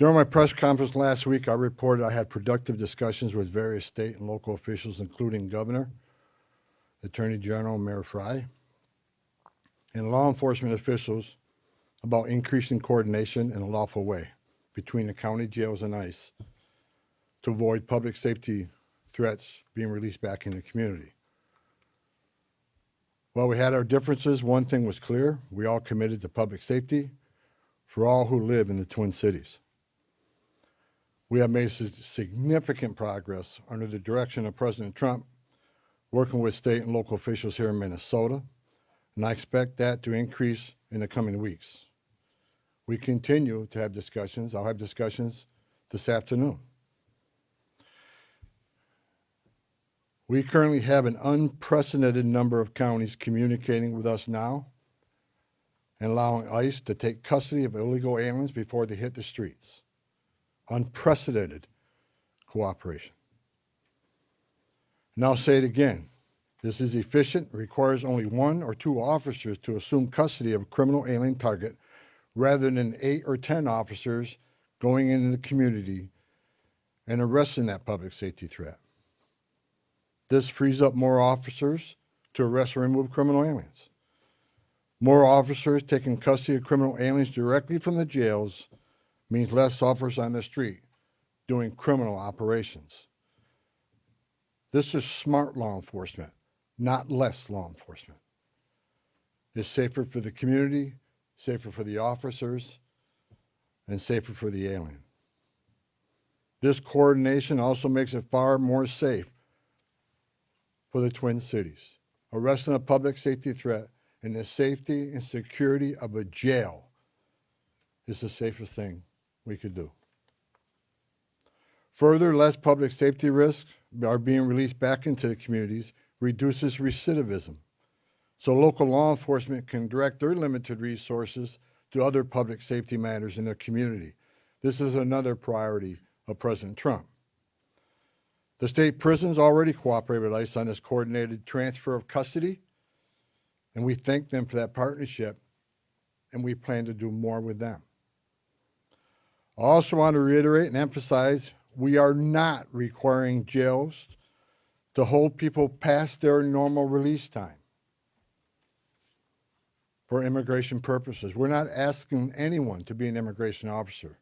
During my press conference last week, I reported I had productive discussions with various state and local officials, including Governor, Attorney General, Mayor Fry, and law enforcement officials about increasing coordination in a lawful way between the county jails and ICE to avoid public safety threats being released back in the community. While we had our differences, one thing was clear: we all committed to public safety for all who live in the Twin Cities. We have made significant progress under the direction of President Trump, working with state and local officials here in Minnesota, and I expect that to increase in the coming weeks. We continue to have discussions. I'll have discussions this afternoon. We currently have an unprecedented number of counties communicating with us now and allowing ICE to take custody of illegal aliens before they hit the streets. Unprecedented cooperation. And I'll say it again. This is efficient, requires only 1 or 2 officers to assume custody of a criminal alien target rather than 8 or 10 officers going into the community and arresting that public safety threat. This frees up more officers to arrest or remove criminal aliens. More officers taking custody of criminal aliens directly from the jails means less officers on the street doing criminal operations. This is smart law enforcement, not less law enforcement. It's safer for the community, safer for the officers, and safer for the alien. This coordination also makes it far more safe for the Twin Cities. Arresting a public safety threat in the safety and security of a jail is the safest thing we could do. Further, less public safety risks are being released back into the communities, reduces recidivism, so local law enforcement can direct their limited resources to other public safety matters in their community. This is another priority of President Trump. The state prisons already cooperate with ICE on this coordinated transfer of custody, and we thank them for that partnership, and we plan to do more with them. I also want to reiterate and emphasize we are not requiring jails to hold people past their normal release time for immigration purposes. We're not asking anyone to be an immigration officer.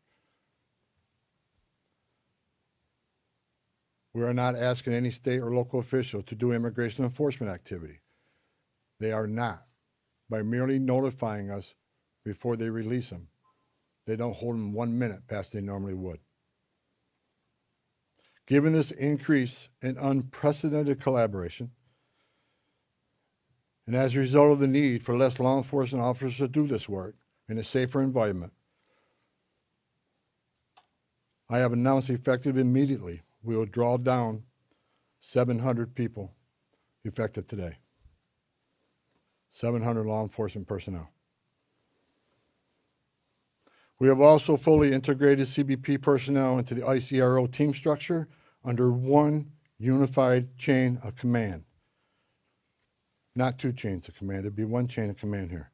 We are not asking any state or local official to do immigration enforcement activity. They are not. By merely notifying us before they release them, they don't hold them 1 minute past they normally would. Given this increase in unprecedented collaboration, and as a result of the need for less law enforcement officers to do this work in a safer environment, I have announced effective immediately, we will draw down 700 people effective today. 700 law enforcement personnel. We have also fully integrated CBP personnel into the ICE ERO team structure under one unified chain of command. Not 2 chains of command, there'd be 1 chain of command here.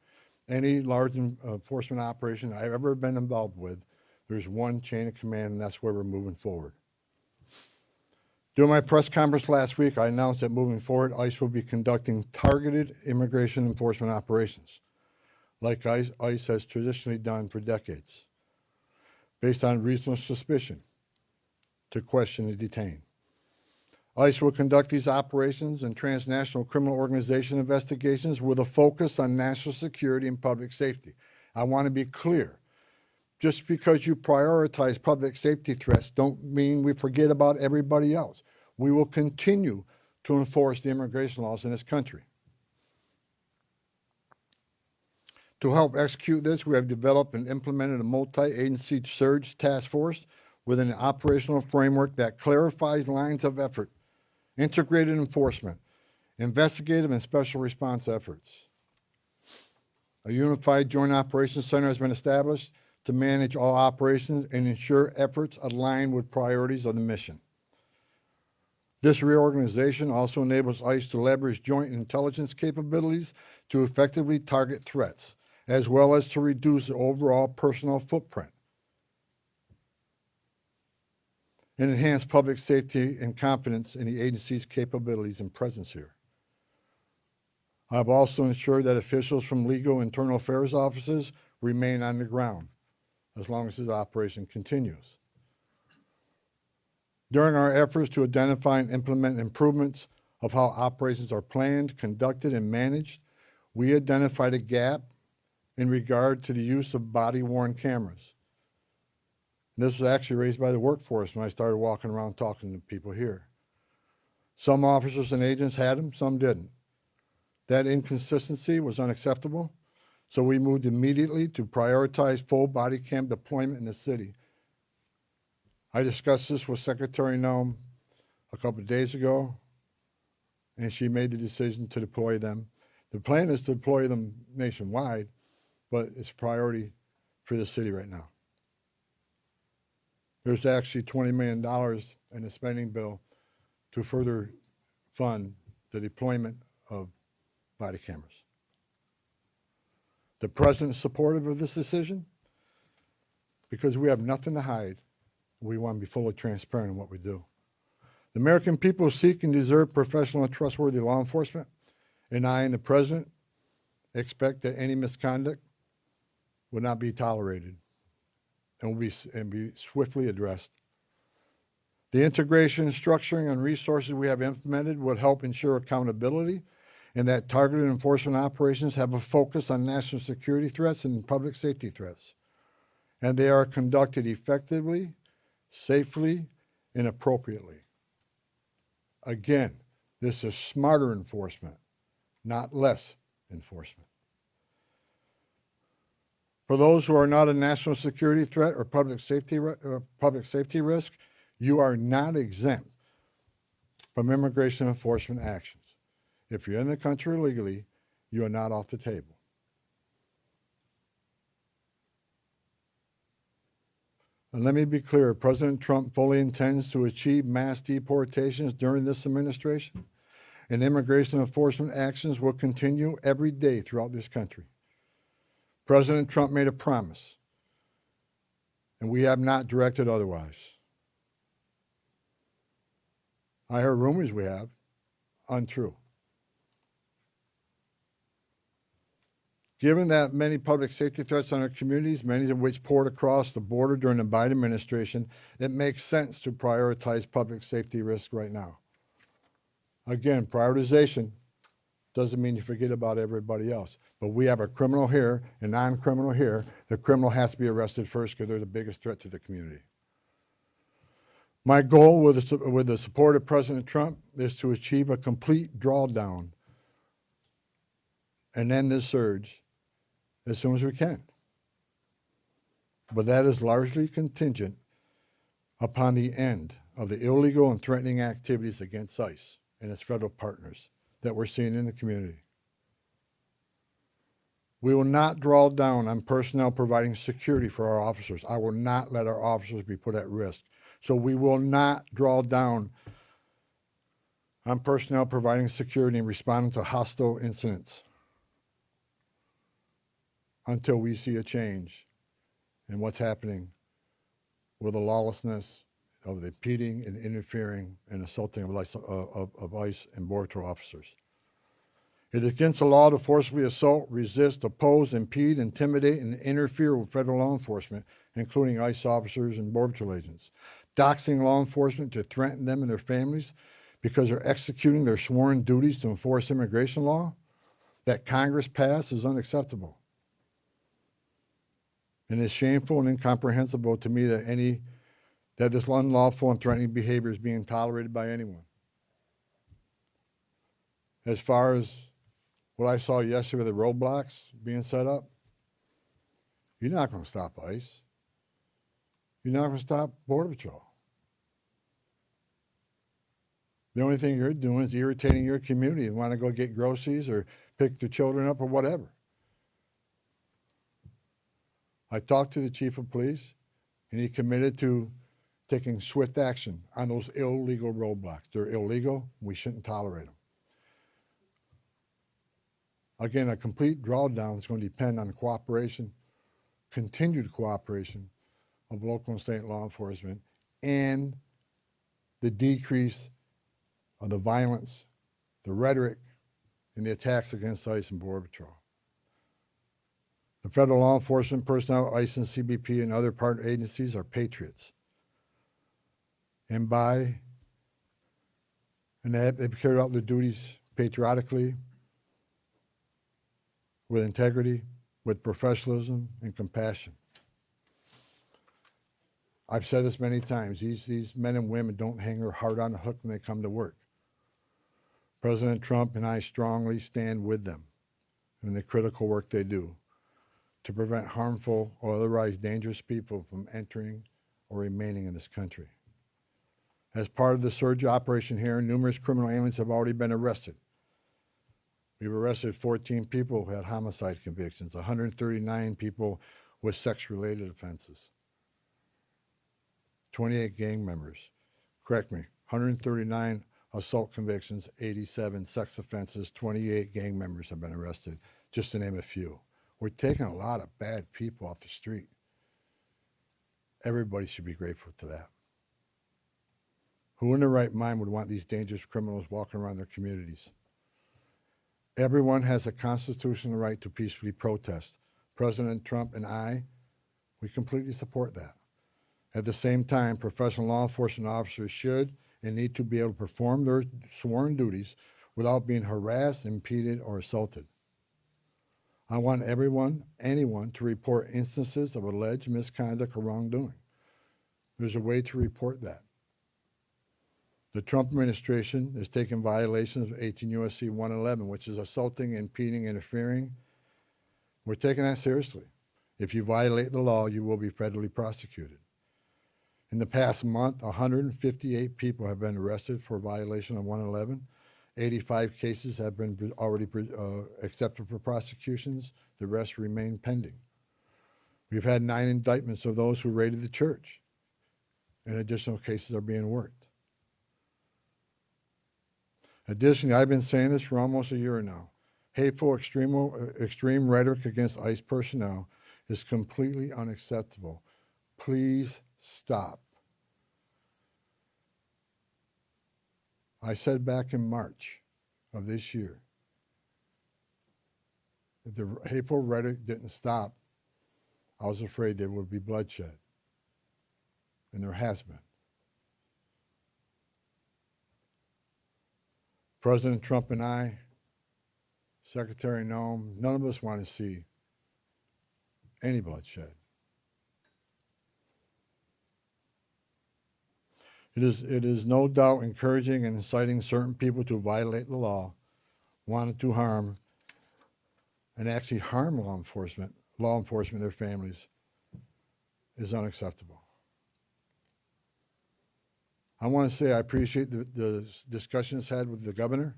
Any large enforcement operation I've ever been involved with, there's 1 chain of command, and that's where we're moving forward. During my press conference last week, I announced that moving forward, ICE will be conducting targeted immigration enforcement operations, like ICE has traditionally done for decades, based on reasonable suspicion to question and detain. ICE will conduct these operations and transnational criminal organization investigations with a focus on national security and public safety. I want to be clear. Just because you prioritize public safety threats don't mean we forget about everybody else. We will continue to enforce the immigration laws in this country. To help execute this, we have developed and implemented a multi-agency surge task force with an operational framework that clarifies lines of effort, integrated enforcement, investigative and special response efforts. A unified joint operations center has been established to manage all operations and ensure efforts align with priorities of the mission. This reorganization also enables ICE to leverage joint intelligence capabilities to effectively target threats, as well as to reduce the overall personnel footprint. and enhance public safety and confidence in the agency's capabilities and presence here. I've also ensured that officials from legal internal affairs offices remain on the ground as long as this operation continues. During our efforts to identify and implement improvements of how operations are planned, conducted, and managed, we identified a gap in regard to the use of body-worn cameras. This was actually raised by the workforce when I started walking around talking to people here. Some officers and agents had them, some didn't. That inconsistency was unacceptable, so we moved immediately to prioritize full body cam deployment in the city. I discussed this with Secretary Noem a couple of days ago, and she made the decision to deploy them. The plan is to deploy them nationwide, but it's a priority for the city right now. There's actually $20 million in the spending bill to further fund the deployment of body cameras. The president's supportive of this decision because we have nothing to hide. We want to be fully transparent in what we do. The American people seek and deserve professional and trustworthy law enforcement, and I and the president expect that any misconduct will not be tolerated and will be swiftly addressed. The integration, structuring, and resources we have implemented would help ensure accountability and that targeted enforcement operations have a focus on national security threats and public safety threats, and they are conducted effectively, safely, and appropriately. Again, this is smarter enforcement, not less enforcement. For those who are not a national security threat or public safety risk, you are not exempt from immigration enforcement actions. If you're in the country illegally, you are not off the table. And let me be clear, President Trump fully intends to achieve mass deportations during this administration, and immigration enforcement actions will continue every day throughout this country. President Trump made a promise, and we have not directed otherwise. I heard rumors we have, untrue. Given that many public safety threats on our communities, many of which poured across the border during the Biden administration, it makes sense to prioritize public safety risks right now. Again, prioritization doesn't mean you forget about everybody else. But we have a criminal here, a non-criminal here. The criminal has to be arrested first because they're the biggest threat to the community. My goal with the support of President Trump is to achieve a complete drawdown and end this surge as soon as we can. But that is largely contingent upon the end of the illegal and threatening activities against ICE and its federal partners that we're seeing in the community. We will not draw down on personnel providing security for our officers. I will not let our officers be put at risk. So we will not draw down on personnel providing security and responding to hostile incidents until we see a change in what's happening with the lawlessness of the impeding and interfering and assaulting of ICE and Border Patrol officers. It is against the law to forcibly assault, resist, oppose, impede, intimidate, and interfere with federal law enforcement, including ICE officers and Border Patrol agents. Doxing law enforcement to threaten them and their families because they're executing their sworn duties to enforce immigration law that Congress passed is unacceptable. And it's shameful and incomprehensible to me that this unlawful and threatening behavior is being tolerated by anyone. As far as what I saw yesterday with the roadblocks being set up, you're not going to stop ICE. You're not going to stop Border Patrol. The only thing you're doing is irritating your community and want to go get groceries or pick their children up or whatever. I talked to the chief of police, and he committed to taking swift action on those illegal roadblocks. They're illegal. We shouldn't tolerate them. Again, a complete drawdown is going to depend on the cooperation, continued cooperation of local and state law enforcement and the decrease of the violence, the rhetoric, and the attacks against ICE and Border Patrol. The federal law enforcement personnel, ICE and CBP, and other partner agencies are patriots. And they've carried out their duties patriotically, with integrity, with professionalism, and compassion. I've said this many times, these men and women don't hang their heart on a hook when they come to work. President Trump and I strongly stand with them in the critical work they do to prevent harmful or otherwise dangerous people from entering or remaining in this country. As part of the surge operation here, numerous criminal aliens have already been arrested. We've arrested 14 people who had homicide convictions, 139 people with sex-related offenses, 28 gang members. Correct me, 139 assault convictions, 87 sex offenses, 28 gang members have been arrested, just to name a few. We're taking a lot of bad people off the street. Everybody should be grateful to that. Who in their right mind would want these dangerous criminals walking around their communities? Everyone has a constitutional right to peacefully protest. President Trump and I, we completely support that. At the same time, professional law enforcement officers should and need to be able to perform their sworn duties without being harassed, impeded, or assaulted. I want anyone to report instances of alleged misconduct or wrongdoing. There's a way to report that. The Trump administration is taking violations of 18 U.S.C. 111, which is assaulting, impeding, interfering. We're taking that seriously. If you violate the law, you will be federally prosecuted. In the past month, 158 people have been arrested for violation of 111. 85 cases have been already accepted for prosecutions. The rest remain pending. We've had 9 indictments of those who raided the church, and additional cases are being worked. Additionally, I've been saying this for almost a year now. Hateful, extreme rhetoric against ICE personnel is completely unacceptable. Please stop. I said back in March of this year, if the hateful rhetoric didn't stop, I was afraid there would be bloodshed. And there has been. President Trump and I, Secretary Noem, none of us want to see any bloodshed. It is no doubt encouraging and inciting certain people to violate the law, wanting to harm, and actually harm law enforcement, and their families, is unacceptable. I want to say I appreciate the discussions had with the governor,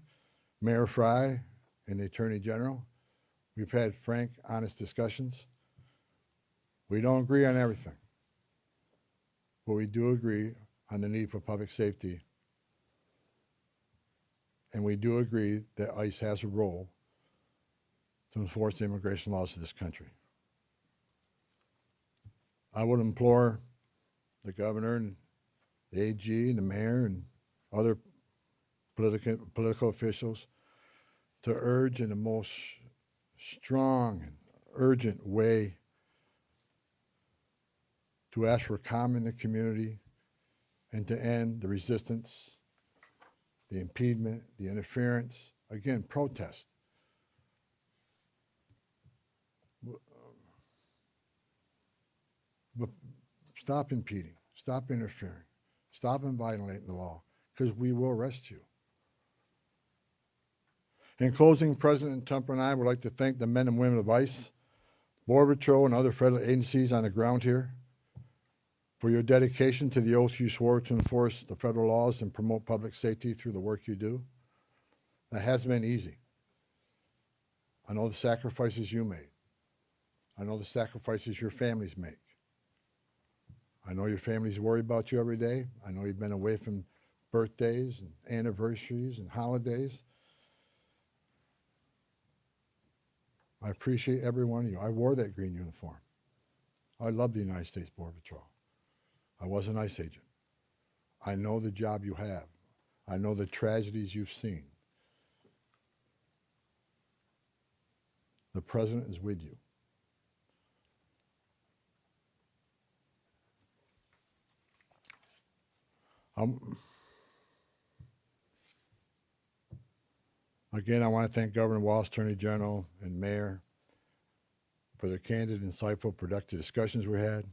Mayor Frey, and the Attorney General. We've had frank, honest discussions. We don't agree on everything, but we do agree on the need for public safety. And we do agree that ICE has a role to enforce the immigration laws of this country. I would implore the governor and the AG and the mayor and other political officials to urge in the most strong and urgent way to ask for calm in the community and to end the resistance, the impediment, the interference, again, protest. But stop impeding, stop interfering, stop violating the law, because we will arrest you. In closing, President Trump and I would like to thank the men and women of ICE, Border Patrol, and other federal agencies on the ground here for your dedication to the oath you swore to enforce the federal laws and promote public safety through the work you do. That hasn't been easy. I know the sacrifices you made. I know the sacrifices your families make. I know your families worry about you every day. I know you've been away from birthdays and anniversaries and holidays. I appreciate every one of you. I wore that green uniform. I love the United States Border Patrol. I was an ICE agent. I know the job you have. I know the tragedies you've seen. The president is with you. Again, I want to thank Governor Walz, Attorney General, and Mayor for the candid, insightful, productive discussions we had.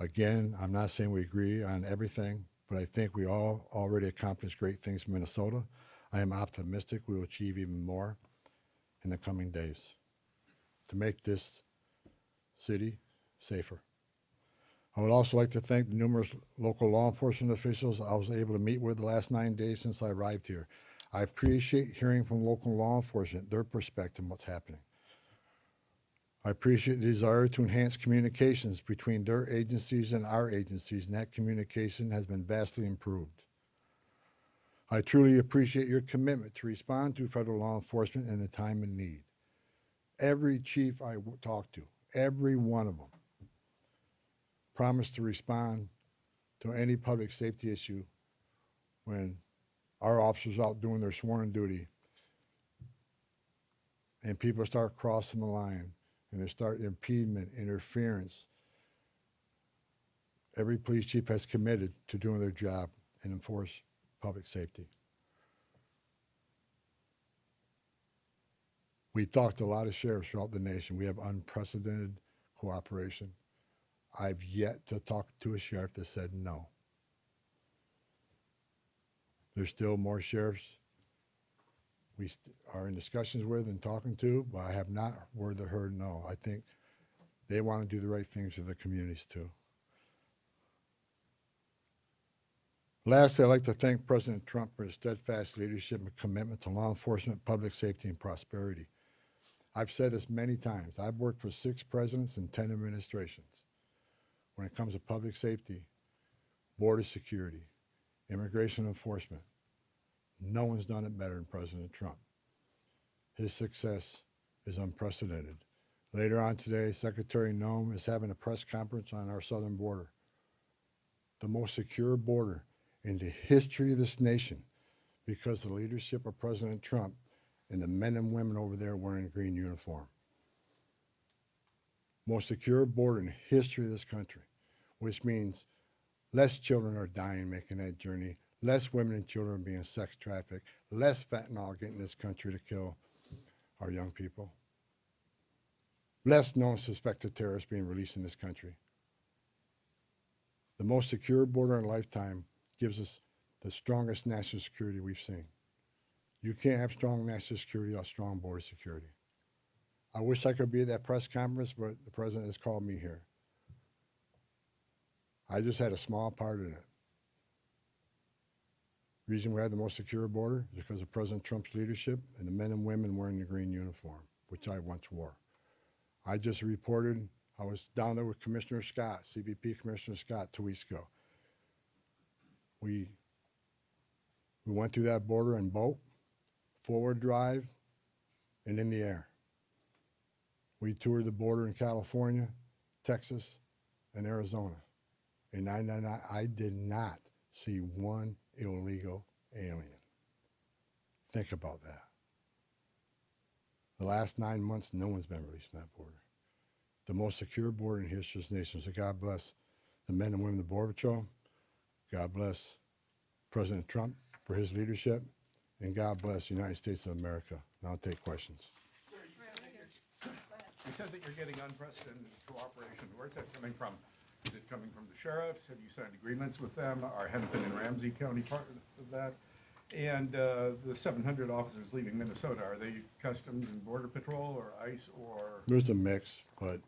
Again, I'm not saying we agree on everything, but I think we all already accomplished great things in Minnesota. I am optimistic we will achieve even more in the coming days to make this city safer. I would also like to thank the numerous local law enforcement officials I was able to meet with the last 9 days since I arrived here. I appreciate hearing from local law enforcement, their perspective on what's happening. I appreciate the desire to enhance communications between their agencies and our agencies, and that communication has been vastly improved. I truly appreciate your commitment to respond to federal law enforcement in a time of need. Every chief I talked to, every one of them, promised to respond to any public safety issue when our officers out doing their sworn duty and people start crossing the line and they start impediment, interference. Every police chief has committed to doing their job and enforce public safety. We talked to a lot of sheriffs throughout the nation. We have unprecedented cooperation. I've yet to talk to a sheriff that said no. There's still more sheriffs we are in discussions with and talking to, but I have not heard no. I think they want to do the right things for the communities too. Lastly, I'd like to thank President Trump for his steadfast leadership and commitment to law enforcement, public safety, and prosperity. I've said this many times. I've worked for 6 presidents and 10 administrations. When it comes to public safety, border security, immigration enforcement, no one's done it better than President Trump. His success is unprecedented. Later on today, Secretary Noem is having a press conference on our southern border, the most secure border in the history of this nation, because of the leadership of President Trump and the men and women over there wearing a green uniform. Most secure border in the history of this country, which means less children are dying making that journey, less women and children are being sex trafficked, less fentanyl getting this country to kill our young people, less known suspected terrorists being released in this country. The most secure border in a lifetime gives us the strongest national security we've seen. You can't have strong national security without strong border security. I wish I could be at that press conference, but the president has called me here. I just had a small part in it. The reason we have the most secure border is because of President Trump's leadership and the men and women wearing the green uniform, which I once wore. I just reported, I was down there with Commissioner Scott, CBP Commissioner Scott, 2 weeks ago. We went through that border in boat, forward drive, and in the air. We toured the border in California, Texas, and Arizona. And I did not see one illegal alien. Think about that. The last 9 months, no one's been released from that border. The most secure border in history of this nation. So God bless the men and women of the Border Patrol. God bless President Trump for his leadership. And God bless the United States of America. And I'll take questions. Sir, you said that you're getting unprecedented cooperation. Where's that coming from? Is it coming from the sheriffs? Have you signed agreements with them? Are Hennepin and Ramsey County part of that? And the 700 officers leaving Minnesota, are they Customs and Border Patrol or ICE or? There's a mix, but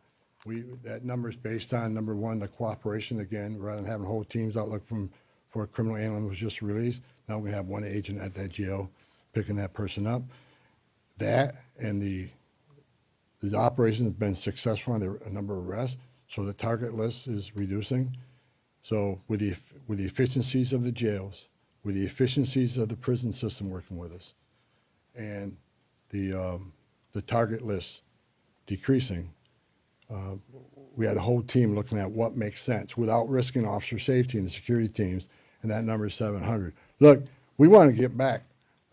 that number is based on, number one, the cooperation. Again, rather than having whole teams out looking for a criminal alien was just released, now we have one agent at that jail picking that person up. That and the operation has been successful on a number of arrests, so the target list is reducing. So with the efficiencies of the jails, with the efficiencies of the prison system working with us, and the target list decreasing, we had a whole team looking at what makes sense without risking officer safety and the security teams, and that number is 700. Look, we want to get back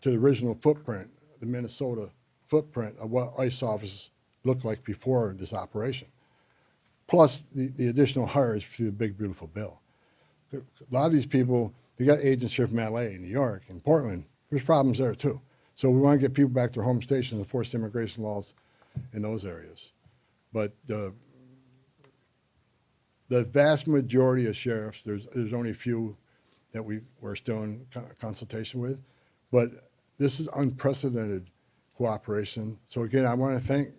to the original footprint, the Minnesota footprint of what ICE offices looked like before this operation, plus the additional hires through the big, beautiful bill. A lot of these people, we got agents here from LA, New York, and Portland. There's problems there too. So we want to get people back to their home stations and enforce immigration laws in those areas. But the vast majority of sheriffs, there's only a few that we're still in consultation with, but this is unprecedented cooperation. So again, I want to thank,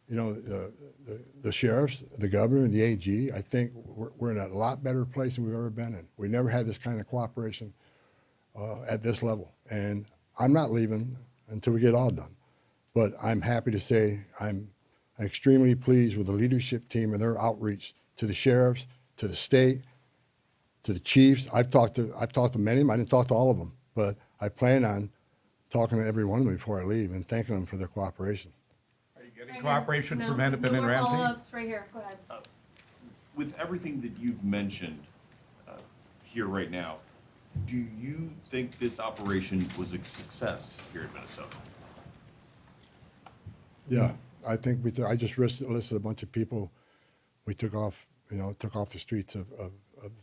the sheriffs, the governor, and the AG. I think we're in a lot better place than we've ever been in. We never had this kind of cooperation at this level. And I'm not leaving until we get all done. But I'm happy to say I'm extremely pleased with the leadership team and their outreach to the sheriffs, to the state, to the chiefs. I've talked to many of them. I didn't talk to all of them, but I plan on talking to every one of them before I leave and thanking them for their cooperation. Are you getting cooperation from Hennepin and Ramsey? Follow-ups right here, go ahead. With everything that you've mentioned here right now, do you think this operation was a success here in Minnesota? Yeah, I think I just listed a bunch of people we took off the streets of the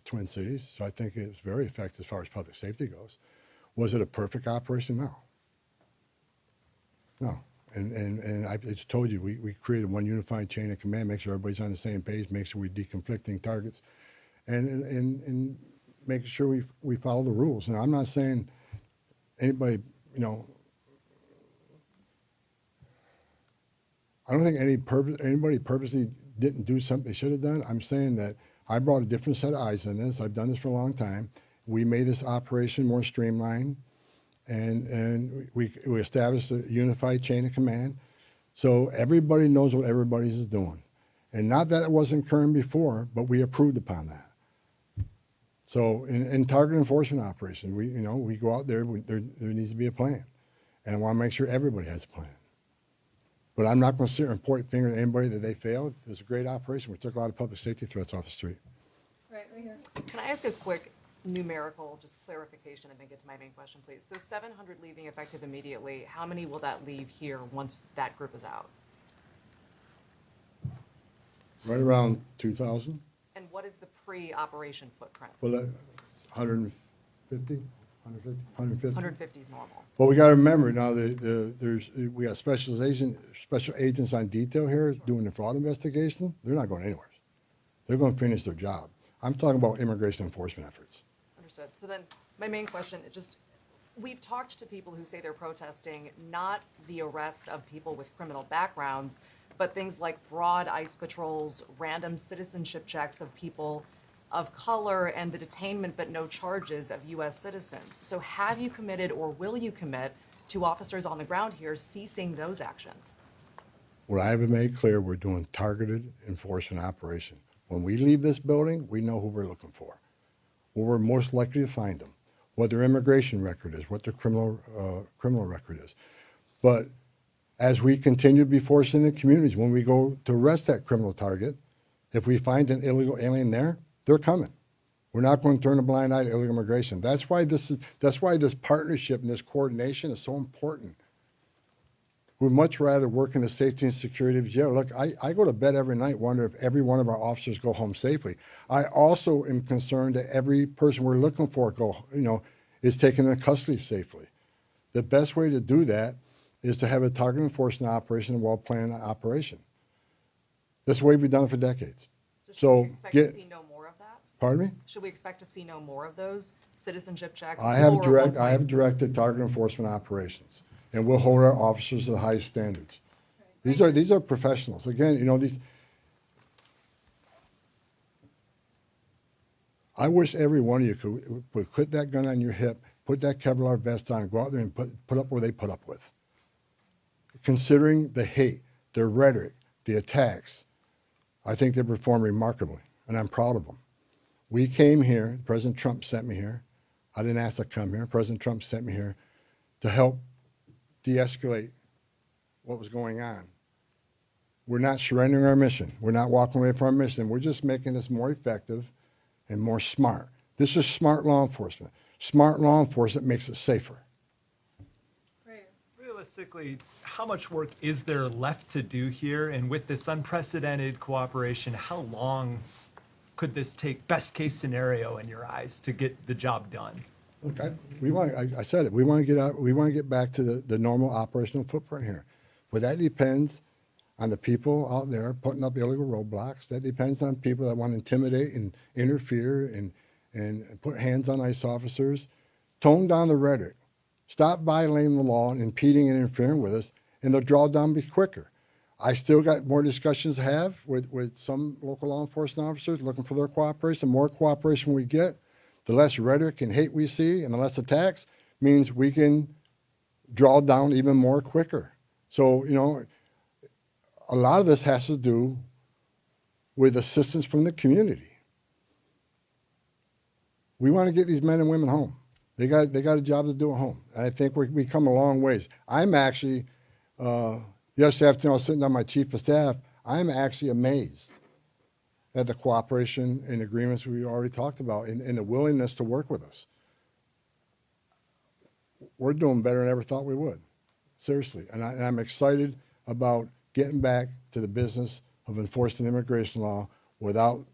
Twin Cities. So I think it was very effective as far as public safety goes. Was it a perfect operation? No. No. And I just told you, we created one unified chain of command, make sure everybody's on the same page, make sure we're deconflicting targets, and making sure we follow the rules. And I'm not saying anybody, I don't think anybody purposely didn't do something they should have done. I'm saying that I brought a different set of eyes on this. I've done this for a long time. We made this operation more streamlined, and we established a unified chain of command, so everybody knows what everybody's doing. And not that it wasn't current before, but we approved upon that. So in target enforcement operations, we go out there. There needs to be a plan, and I want to make sure everybody has a plan. But I'm not going to sit here and point finger at anybody that they failed. It was a great operation. We took a lot of public safety threats off the street. Right here. Can I ask a quick numerical, just clarification, and then get to my main question, please? So 700 leaving effective immediately. How many will that leave here once that group is out? Right around 2,000. And what is the pre-operation footprint? Well, 150, 150. 150 is normal. But we got to remember now, we got special agents on detail here doing the fraud investigation. They're not going anywhere. They're going to finish their job. I'm talking about immigration enforcement efforts. Understood. So then my main question, we've talked to people who say they're protesting not the arrests of people with criminal backgrounds, but things like broad ICE patrols, random citizenship checks of people of color, and the detainment but no charges of U.S. citizens. So have you committed or will you commit to officers on the ground here ceasing those actions? What I have made clear, we're doing targeted enforcement operation. When we leave this building, we know who we're looking for, where we're most likely to find them, what their immigration record is, what their criminal record is. But as we continue to be forced in the communities, when we go to arrest that criminal target, if we find an illegal alien there, they're coming. We're not going to turn a blind eye to illegal immigration. That's why this partnership and this coordination is so important. We'd much rather work in the safety and security of jail. Look, I go to bed every night wondering if every one of our officers go home safely. I also am concerned that every person we're looking for is taken into custody safely. The best way to do that is to have a target enforcement operation, a well-planned operation. That's the way we've done it for decades. So should we expect to see no more of that? Pardon me? Should we expect to see no more of those citizenship checks? I have directed target enforcement operations, and we'll hold our officers to the highest standards. These are professionals. Again, I wish every one of you could put that gun on your hip, put that Kevlar vest on, and go out there and put up what they put up with. Considering the hate, the rhetoric, the attacks, I think they performed remarkably, and I'm proud of them. We came here, President Trump sent me here. I didn't ask to come here. President Trump sent me here to help de-escalate what was going on. We're not surrendering our mission. We're not walking away from our mission. We're just making this more effective and more smart This is smart law enforcement. Smart law enforcement makes it safer. Right. Realistically, how much work is there left to do here? And with this unprecedented cooperation, how long could this take, best case scenario in your eyes, to get the job done? Look, I said it, we want to get out, we want to get back to the normal operational footprint here. But that depends on the people out there putting up illegal roadblocks. That depends on people that want to intimidate and interfere and put hands on ICE officers. Tone down the rhetoric. Stop violating the law and impeding and interfering with us, and the drawdown be quicker. I still got more discussions to have with some local law enforcement officers looking for their cooperation. The more cooperation we get, the less rhetoric and hate we see, and the less attacks means we can draw down even more quicker. So, you know, a lot of this has to do with assistance from the community. We want to get these men and women home. They got a job to do at home. And I think we come a long ways. I'm actually, yesterday afternoon I was sitting down with my chief of staff, I'm actually amazed at the cooperation and agreements we already talked about and the willingness to work with us. We're doing better than I ever thought we would, seriously. And I'm excited about getting back to the business of enforcing immigration law without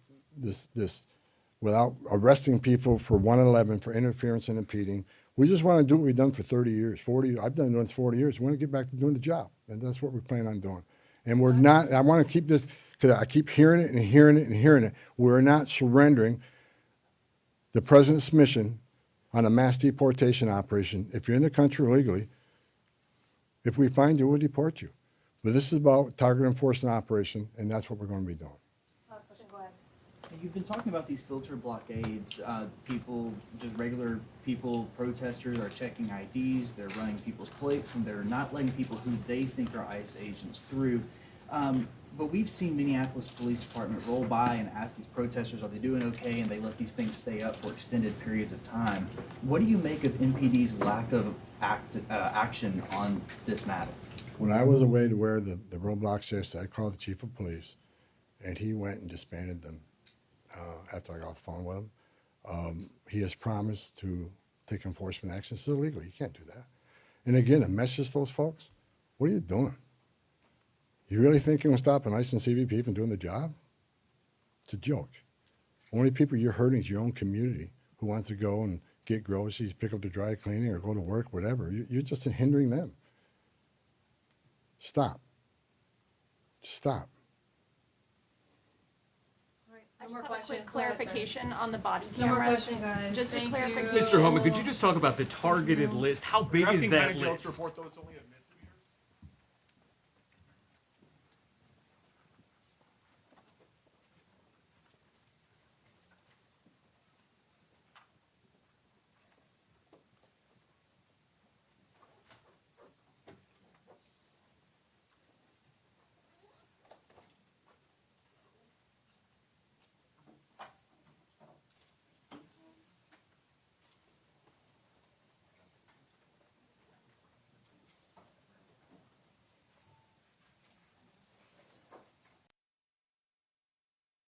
without arresting people for 111 for interference and impeding. We just want to do what we've done for 30 years, 40. I've done doing this 40 years. We want to get back to doing the job, and that's what we plan on doing. And we're not. I want to keep this because I keep hearing it and hearing it and hearing it. We're not surrendering the president's mission on a mass deportation operation. If you're in the country illegally, if we find you, we'll deport you. But this is about target enforcement operation, and that's what we're going to be doing. Last question, go ahead. You've been talking about these filter blockades. People, just regular people, protesters are checking IDs, they're running people's plates, and they're not letting people who they think are ICE agents through. But we've seen Minneapolis Police Department roll by and ask these protesters, are they doing okay? And they let these things stay up for extended periods of time. What do you make of MPD's lack of action on this matter? When I was away to wear the roadblocks yesterday, I called the chief of police, and he went and disbanded them after I got off the phone with him. He has promised to take enforcement action. It's illegal. You can't do that. And again, a message to those folks, what are you doing? You really think you're going to stop an ICE and CBP from doing the job? It's a joke. Only people you're hurting is your own community who wants to go and get groceries, pick up the dry cleaning, or go to work, whatever. You're just hindering them. Stop. Stop. No I just more have a questions. quick Go ahead, sir. clarification on the body No more cameras. questions, guys. Just a Thank you. clarification. Mr. Homan, could you just talk about the targeted list? How big is Asking that County Jails to list? report those only a minute.